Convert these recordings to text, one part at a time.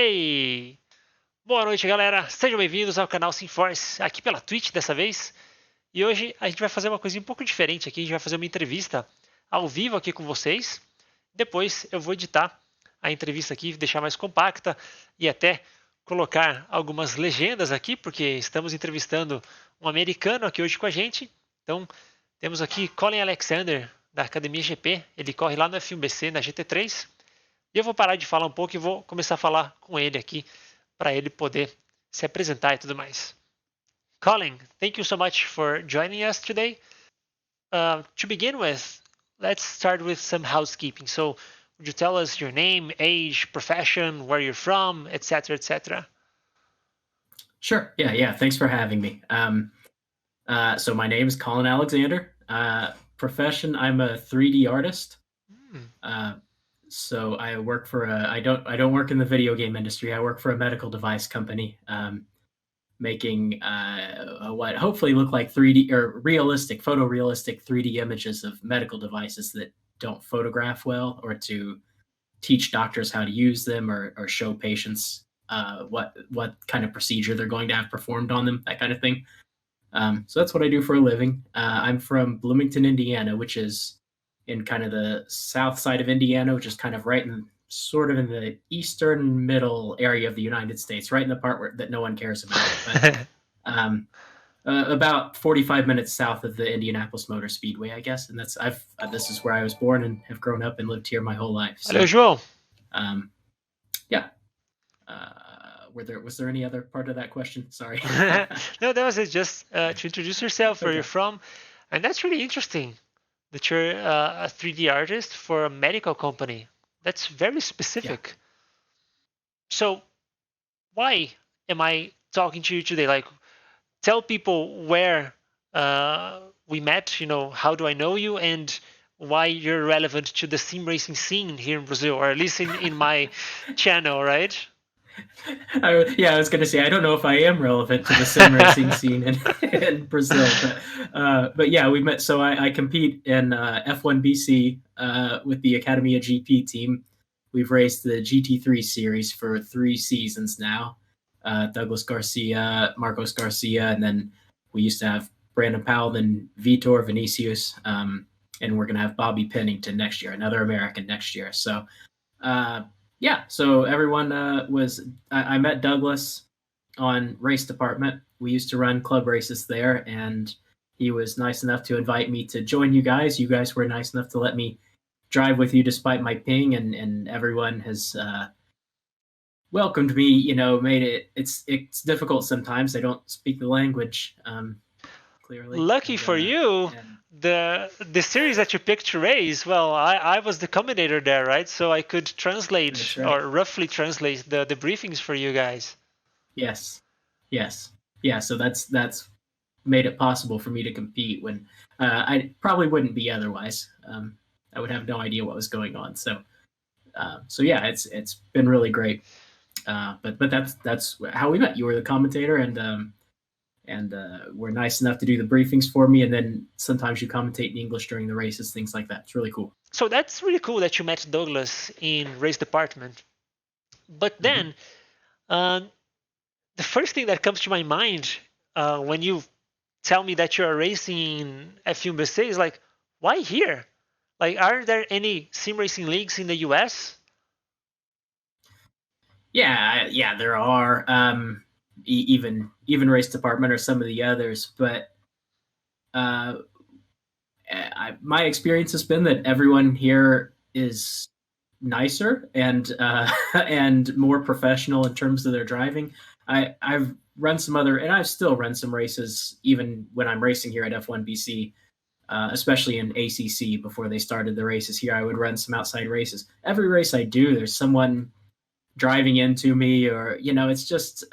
Hey! Boa noite, galera. Sejam bem-vindos ao canal SimForce, aqui pela Twitch dessa vez. E hoje a gente vai fazer uma coisinha um pouco diferente aqui. A gente vai fazer uma entrevista ao vivo aqui com vocês. Depois eu vou editar a entrevista aqui, deixar mais compacta e até colocar algumas legendas aqui, porque estamos entrevistando um americano aqui hoje com a gente. Então, temos aqui Colin Alexander, da Academia GP. Ele corre lá no F1BC, na GT3. E eu vou parar de falar um pouco e vou começar a falar com ele aqui, para ele poder se apresentar e tudo mais. Colin, thank you so much for joining us today. To begin with, let's start with some housekeeping. So, would you tell us your name, age, profession, where you're from, etc., etc.? Sure. Yeah. Thanks for having me. So my name is Colin Alexander. Profession, I'm a 3D artist. So I work for I don't work in the video game industry. I work for a medical device company, making what hopefully look like 3D or photorealistic 3D images of medical devices that don't photograph well, or to teach doctors how to use them, or show patients what kind of procedure they're going to have performed on them, that kind of thing. So that's what I do for a living. I'm from Bloomington, Indiana, which is in kind of the south side of Indiana, which is kind of right in sort of in the eastern middle area of the United States, right in the part that no one cares about. But, about 45 minutes south of the Indianapolis Motor Speedway, I guess. And this is where I was born and have grown up and lived here my whole life. So, Valeu, João. Yeah. Was there any other part of that question? Sorry. No, that was it. Just to introduce yourself, where you're from. And that's really interesting that you're a 3D artist for a medical company. That's very specific. Yeah. So why am I talking to you today? Like, tell people where we met, how do I know you, and why you're relevant to the sim racing scene here in Brazil, or at least in my channel, right? I was going to say, I don't know if I am relevant to the sim racing scene in Brazil, but yeah, we met. So I compete in F1BC with the Academia GP team. We've raced the GT3 series for 3 seasons now. Douglas Garcia, Marcos Garcia, and then we used to have Brandon Powell, then Vitor Vinicius, and we're going to have Bobby Pennington next year, another American next year. So, so everyone I met Douglas on race department. We used to run club races there, and he was nice enough to invite me to join you guys. You guys were nice enough to let me drive with you despite my ping, and everyone has welcomed me. Made it. It's difficult sometimes. I don't speak the language clearly. Lucky for you. The series that you picked to race, well, I was the commentator there, right? So I could translate or roughly translate the briefings for you guys. Yes. Yeah, so that's made it possible for me to compete when I probably wouldn't be otherwise. I would have no idea what was going on. So yeah, it's been really great. But that's how we met. You were the commentator, and were nice enough to do the briefings for me, and then sometimes you commentate in English during the races, things like that. It's really cool. So that's really cool that you met Douglas in race department. But then, the first thing that comes to my mind when you tell me that you're racing F1BC is like, why here? Like, are there any sim racing leagues in the US? Yeah, there are. Even race department or some of the others, but my experience has been that everyone here is nicer and more professional in terms of their driving. I've run some other, and I've still run some races even when I'm racing here at F1BC, especially in ACC before they started the races here. I would run some outside races. Every race I do, there's someone driving into me, or it's just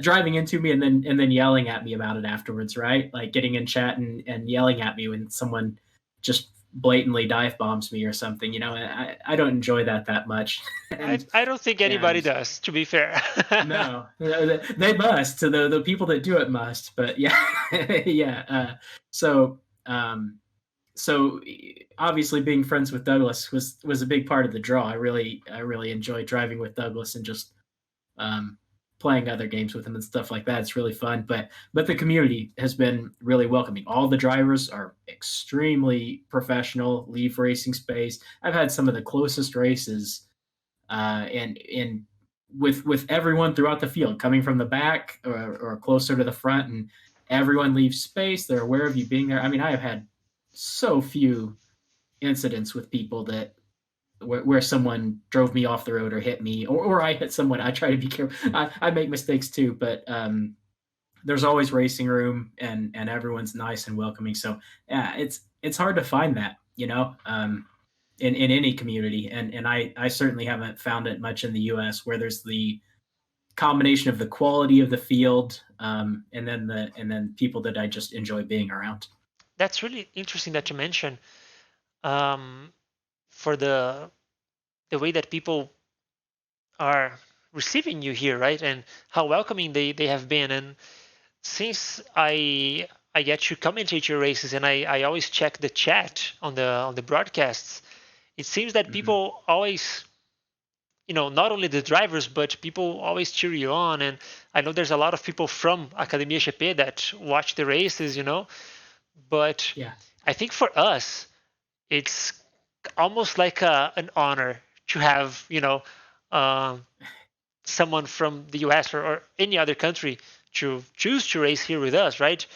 driving into me and then yelling at me about it afterwards, right? Like getting in chat and yelling at me when someone just blatantly dive bombs me or something. I don't enjoy that much. I don't think anybody does, to be fair. No, they must. The people that do it must. But yeah, yeah. So so obviously being friends with Douglas was a big part of the draw. I really enjoy driving with Douglas and just um, playing other games with him and stuff like that. It's really fun. But the community has been really welcoming. All the drivers are extremely professional. Leave racing space. I've had some of the closest races, and with everyone throughout the field coming from the back or closer to the front, and everyone leaves space. They're aware of you being there. I mean, I have had so few incidents with people that where someone drove me off the road or hit me, or I hit someone. I try to be careful. I make mistakes too, but there's always racing room, and everyone's nice and welcoming. So yeah, it's hard to find that, in any community, and I certainly haven't found it much in the U.S. where there's the combination of the quality of the field, and then people that I just enjoy being around. That's really interesting that you mentioned, um, for the way that people are receiving you here, right? And how welcoming they have been. And since I get to commentate your races, and I always check the chat on the broadcasts, it seems that Mm-hmm. people always, not only the drivers, but people always cheer you on. And I know there's a lot of people from Academia GP that watch the races, but Yeah. I think for us, it's almost like an honor to have, um, someone from the US, or any other country to choose to race here with us, right?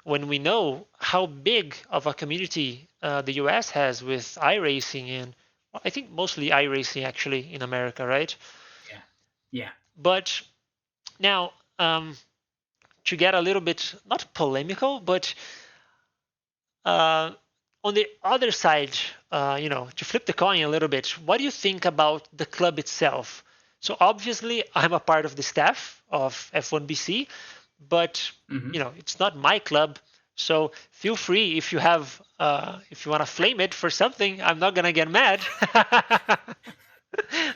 When we know how big of a community the US has with iRacing, and well, I think mostly iRacing actually in America, right? Yeah. Yeah. But now, to get a little bit not polemical, but uh, on the other side, to flip the coin a little bit, what do you think about the club itself? So obviously, I'm a part of the staff of F1BC, but Mm-hmm. it's not my club. So feel free if you want to flame it for something. I'm not gonna get mad.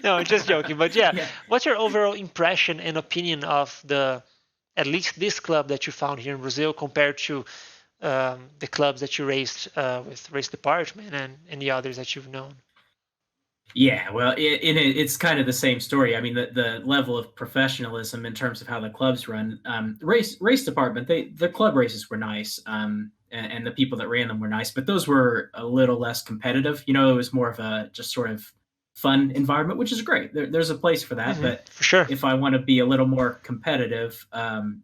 No, I'm just joking. But yeah, Yeah. what's your overall impression and opinion of at least this club that you found here in Brazil compared to the clubs that you raced with Race Department and the others that you've known? Yeah, well, it's kind of the same story. I mean, the level of professionalism in terms of how the clubs run, race department, the club races were nice, and the people that ran them were nice, but those were a little less competitive. It was more of a just sort of fun environment, which is great. There's a place for that, but For sure. if I want to be a little more competitive,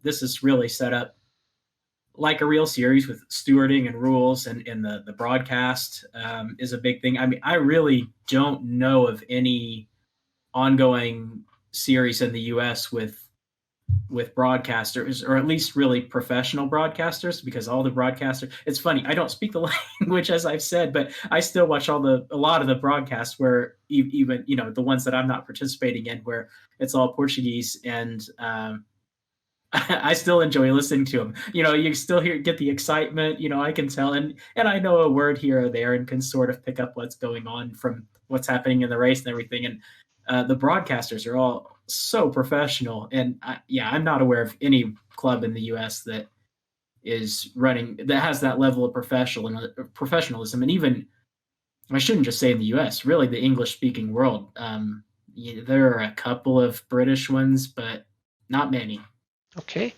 this is really set up like a real series with stewarding and rules, and the broadcast is a big thing. I mean, I really don't know of any ongoing series in the US with broadcasters, or at least really professional broadcasters, because all the broadcasters, it's funny, I don't speak the language, as I've said, but I still watch a lot of the broadcasts where even the ones that I'm not participating in, where it's all Portuguese, and I still enjoy listening to them. You still get the excitement. I can tell, and I know a word here or there, and can sort of pick up what's going on from what's happening in the race and everything. And the broadcasters are all so professional. And yeah, I'm not aware of any club in the U.S. that has that level of professionalism. And even, I shouldn't just say in the U.S. Really, the English speaking world. There are a couple of British ones, but not many. Okay.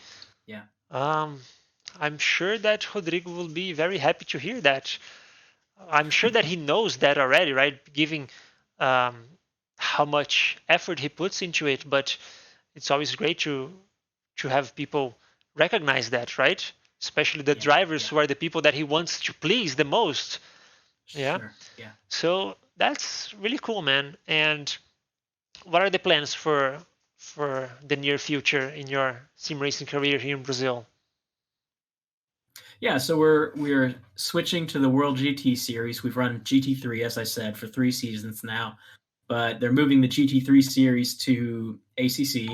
Yeah. Um, I'm sure that Rodrigo will be very happy to hear that. I'm sure that he knows that already, right? Giving um, how much effort he puts into it, but it's always great to have people recognize that, right? Especially the Yeah. drivers Yeah. who are the people that he wants to please the most. Yeah. Sure. Yeah. So that's really cool, man. And what are the plans for the near future in your sim racing career here in Brazil? Yeah. So we're switching to the World GT series. We've run GT3, as I said, for 3 seasons now, but they're moving the GT3 series to ACC.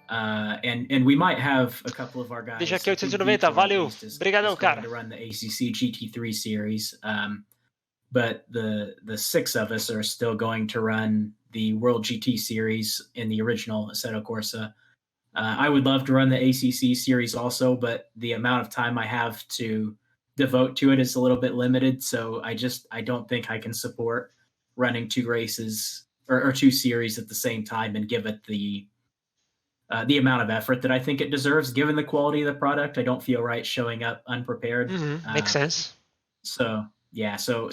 And we might have a couple of our Deixa guys. aqui I think 890. Vitor at Valeu. least is Obrigadão, going cara. to run the ACC GT3 series. But the six of us are still going to run the World GT series in the original Assetto Corsa. I would love to run the ACC series also, but the amount of time I have to devote to it is a little bit limited. So I don't think I can support running 2 races or 2 series at the same time and give it the amount of effort that I think it deserves, given the quality of the product. I don't feel right showing up unprepared. Makes sense. So yeah, so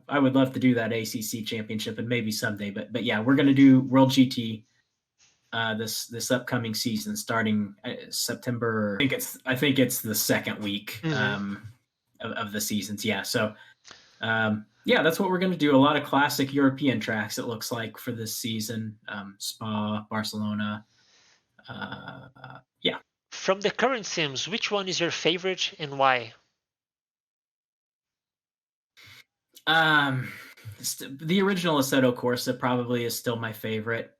I would love to do that ACC championship and maybe someday, but yeah, we're gonna do World GT this upcoming season starting September. I think it's the second week of the seasons. Yeah, so yeah, that's what we're gonna do. A lot of classic European tracks, it looks like, for this season. Spa, Barcelona. Yeah. From the current sims, which one is your favorite and why? The original Assetto Corsa probably is still my favorite.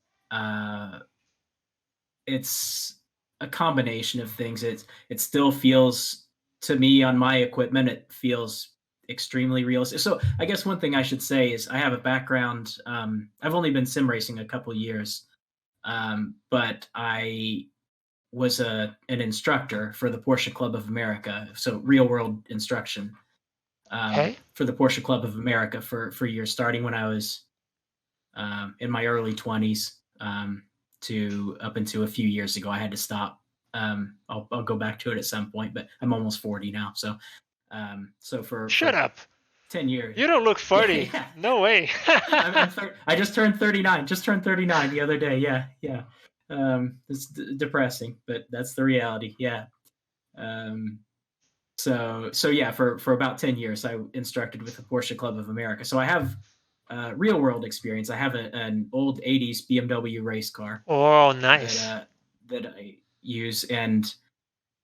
It's a combination of things. It still feels, to me, on my equipment, it feels extremely realistic. So I guess one thing I should say is I have a background. I've only been sim racing a couple years, but I was an instructor for the Porsche Club of America, so real world instruction. For the Porsche Club of America for years, starting when I was in my early 20s to up into a few years ago. I had to stop. I'll go back to it at some point, but I'm almost 40 now. So Shut up. 10 years. You don't look 40. Yeah. No way. I just turned 39. Just turned 39 the other day. Yeah. It's depressing, but that's the reality. Yeah. So yeah, for about 10 years, I instructed with the Porsche Club of America. So I have real world experience. I have an old 80s BMW race car. Oh, nice. That I use, and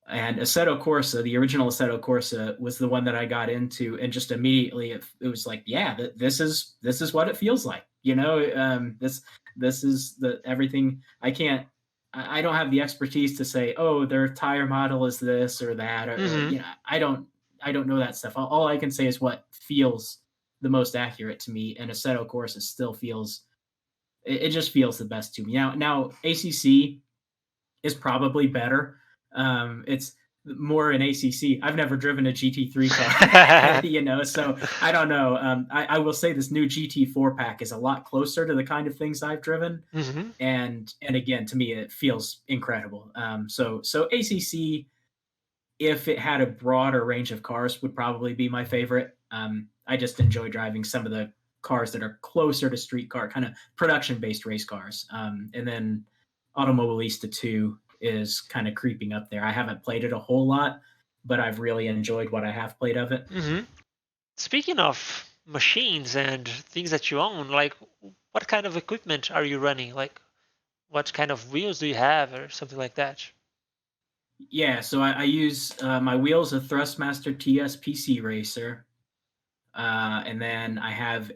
Assetto Corsa, the original Assetto Corsa, was the one that I got into, and just immediately it was like, yeah, this is what it feels like. This is the everything. I don't have the expertise to say, oh, their tire model is this or that, or I don't know that stuff. All I can say is what feels the most accurate to me, and Assetto Corsa still feels, it just feels the best to me. Now ACC is probably better. It's more in ACC. I've never driven a GT3 car, so I don't know. I will say this new GT4 pack is a lot closer to the kind of things I've driven. And again, to me, it feels incredible. So ACC, if it had a broader range of cars, would probably be my favorite. I just enjoy driving some of the cars that are closer to street car, kind of production-based race cars. And then Automobilista 2 is kind of creeping up there. I haven't played it a whole lot, but I've really enjoyed what I have played of it. Speaking of machines and things that you own, like, what kind of equipment are you running? Like, what kind of wheels do you have, or something like that? Yeah, so I use my wheels, a Thrustmaster TS PC Racer, and then I have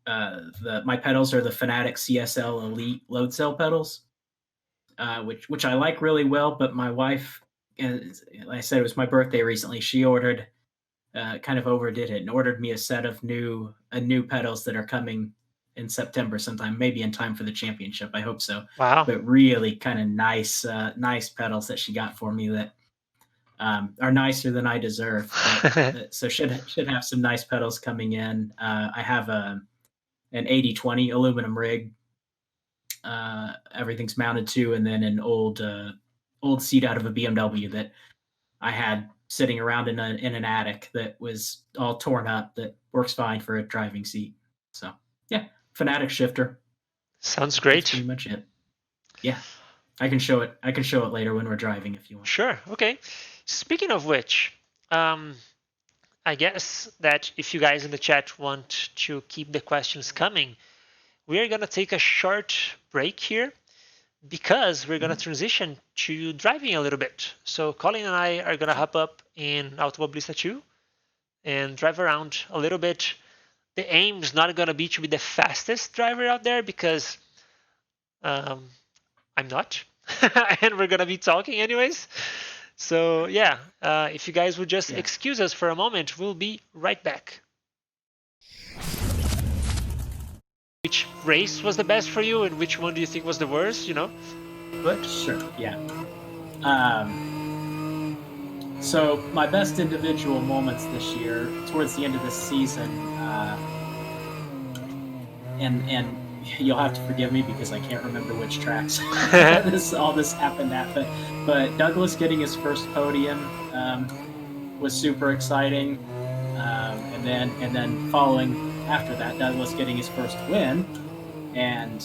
my pedals are the Fanatic CSL Elite load cell pedals, which I like really well. But my wife, and like I said, it was my birthday recently. She ordered, kind of overdid it, and ordered me a set of new pedals that are coming in September sometime, maybe in time for the championship. I hope so. Wow! But really kind of nice pedals that she got for me that are nicer than I deserve. So should have some nice pedals coming in. I have an 80/20 aluminum rig. Everything's mounted to, and then an old seat out of a BMW that I had sitting around in an attic that was all torn up, that works fine for a driving seat. So yeah, Fanatic shifter. Sounds great. That's pretty much it. Yeah, I can show it later when we're driving if you want. Sure. Okay. Speaking of which, I guess that if you guys in the chat want to keep the questions coming, we are going to take a short break here, because we're going to transition to driving a little bit. So Colin and I are going to hop up in Automobilista 2 and drive around a little bit. The aim is not going to be to be the fastest driver out there, because I'm not. And we're going to be talking anyways. So yeah, if you guys would just excuse us for a moment, we'll be right back. Which race was the best for you, and which one do you think was the worst, But sure, yeah. So my best individual moments this year, towards the end of this season, and you'll have to forgive me because I can't remember which tracks all this happened at, but Douglas getting his first podium was super exciting, and then following after that, Douglas getting his first win, and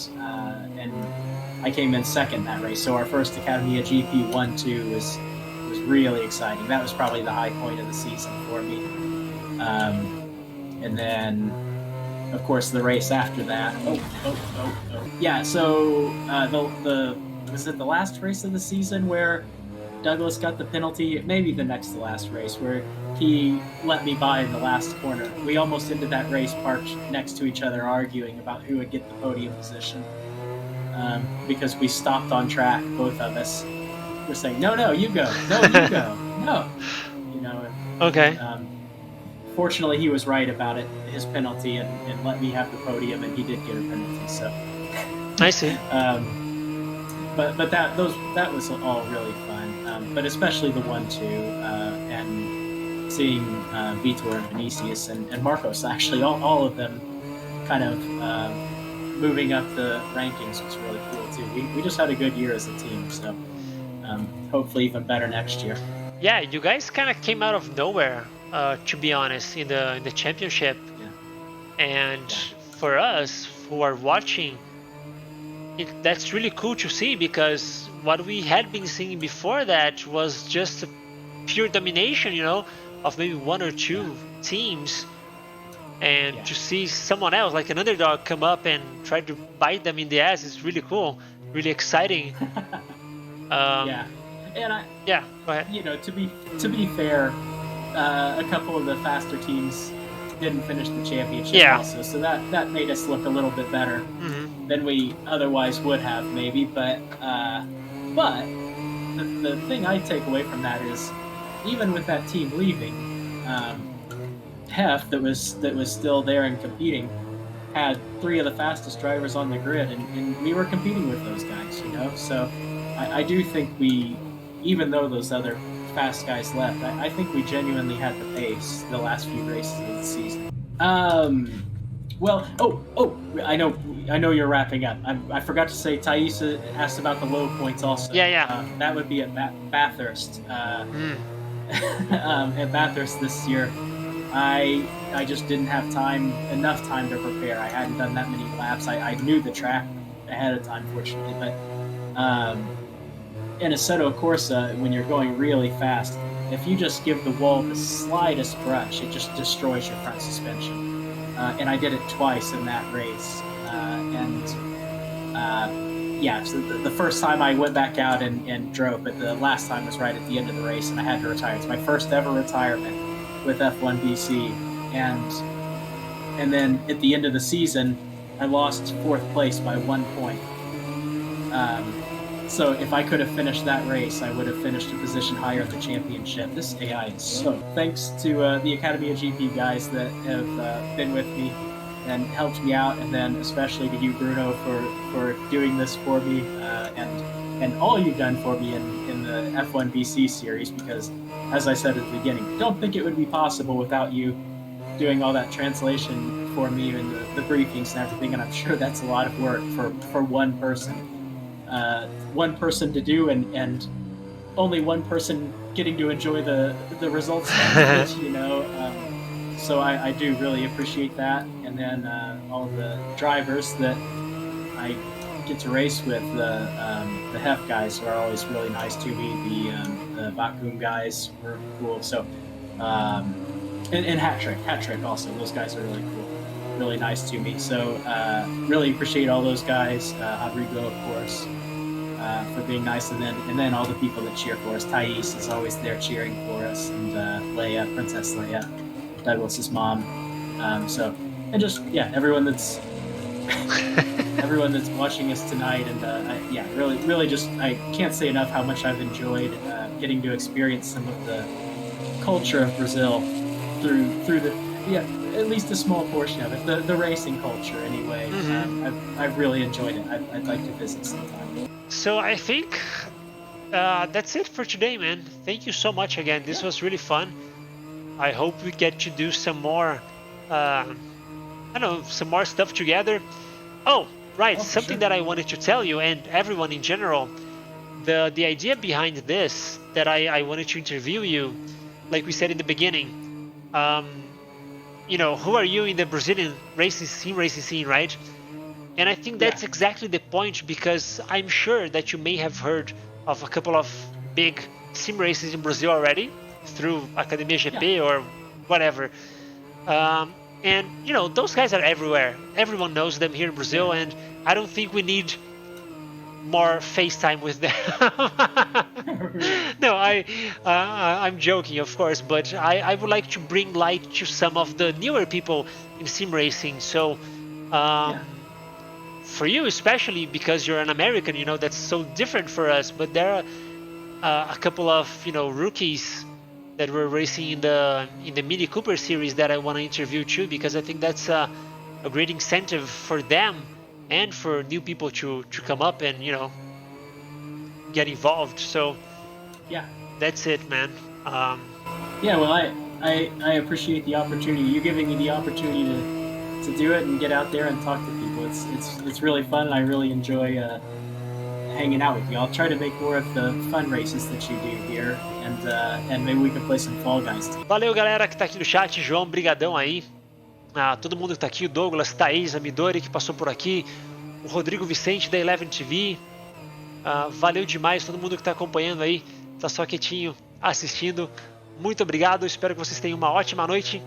I came in second that race. So our first Academy GP 1-2 was really exciting. That was probably the high point of the season for me. And then, of course, the race after that. Yeah. So was it the last race of the season where Douglas got the penalty? Maybe the next to last race where he let me by in the last corner. We almost ended that race parked next to each other arguing about who would get the podium position, because we stopped on track, both of us. We're saying, no, you go. No, you go. No. Okay. Fortunately, he was right about it, his penalty, and let me have the podium, and he did get a penalty. So I see. But that was all really fun. But especially the 1-2, and seeing Vitor and Vinicius and Marcos, actually, all of them kind of moving up the rankings was really cool too. We just had a good year as a team, so hopefully even better next year. Yeah, you guys kind of came out of nowhere, to be honest, in the championship. Yeah. And for us who are watching, that's really cool to see, because what we had been seeing before that was just a pure domination, of maybe one or two teams. And to see someone else, like an underdog, come up and try to bite them in the ass is really cool, really exciting. And go ahead. To be fair, a couple of the faster teams didn't finish the championship also, so that made us look a little bit better than we otherwise would have, maybe. But the thing I take away from that is, even with that team leaving, Hef that was still there and competing had 3 of the fastest drivers on the grid, and we were competing with those guys, So I do think even though those other fast guys left, I think we genuinely had the pace the last few races of the season. Well, I know you're wrapping up. I forgot to say, Thais asked about the low points also. That would be at Bathurst. At Bathurst this year, I just didn't have enough time to prepare. I hadn't done that many laps. I knew the track ahead of time, fortunately, but in Assetto Corsa, when you're going really fast, if you just give the wall the slightest brush, it just destroys your front suspension. And I did it twice in that race. So the first time I went back out and drove, but the last time was right at the end of the race, and I had to retire. It's my first ever retirement with F1 BC. And then at the end of the season, I lost 4th place by 1 point. So if I could have finished that race, I would have finished a position higher in the championship. This AI is so... Thanks to the Academy of GP guys that have been with me and helped me out, and then especially to you, Bruno, for doing this for me, and all you've done for me in the F1 BC series, because, as I said at the beginning, don't think it would be possible without you doing all that translation for me and the briefings and everything, and I'm sure that's a lot of work for one person. One person to do, and only one person getting to enjoy the results of it, so I do really appreciate that. And then all the drivers that I get to race with, the Hef guys are always really nice to me. The Vacuum guys were cool. So and Hat Trick also, those guys are really cool, really nice to me. So really appreciate all those guys. Rodrigo, of course, for being nice, and then all the people that cheer for us. Thais is always there cheering for us, and Leia, Princess Leia, Douglas's mom. And just everyone that's everyone that's watching us tonight, and really just, I can't say enough how much I've enjoyed getting to experience some of the culture of Brazil through the at least a small portion of it, the racing culture anyway. I've really enjoyed it. I'd like to visit sometime. So I think That's it for today, man. Thank you so much again. This was really fun. I hope we get to do some more, I don't know, some more stuff together. Oh, right, something that I wanted to tell you and everyone in general. The idea behind this, that I wanted to interview you, like we said in the beginning, who are you in the Brazilian racing scene, right? And I think that's exactly the point, because I'm sure that you may have heard of a couple of big sim races in Brazil already through Academia GP or whatever. And those guys are everywhere. Everyone knows them here in Brazil, and I don't think we need more FaceTime with them. No, I'm joking, of course, but I would like to bring light to some of the newer people in sim racing. So for you especially, because you're an American, that's so different for us. But there are a couple of rookies that were racing in the Mini Cooper series that I want to interview too, because I think that's a great incentive for them and for new people to come up and get involved. So that's it, man. Well, I appreciate the opportunity. You giving me the opportunity to do it and get out there and talk to people. It's really fun, and I really enjoy hanging out with you. I'll try to make more of the fun races that you do here, and maybe we can play some Fall Guys too. Valeu, galera que tá aqui no chat. João, brigadão aí. Todo mundo que tá aqui, o Douglas, Thaís, a Midori que passou por aqui, o Rodrigo Vicente da Eleven TV. Valeu demais todo mundo que tá acompanhando aí, tá só quietinho assistindo. Muito obrigado, espero que vocês tenham uma ótima noite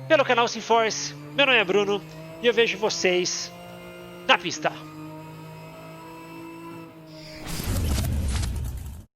pelo canal SimForce. Meu nome é Bruno e eu vejo vocês na pista.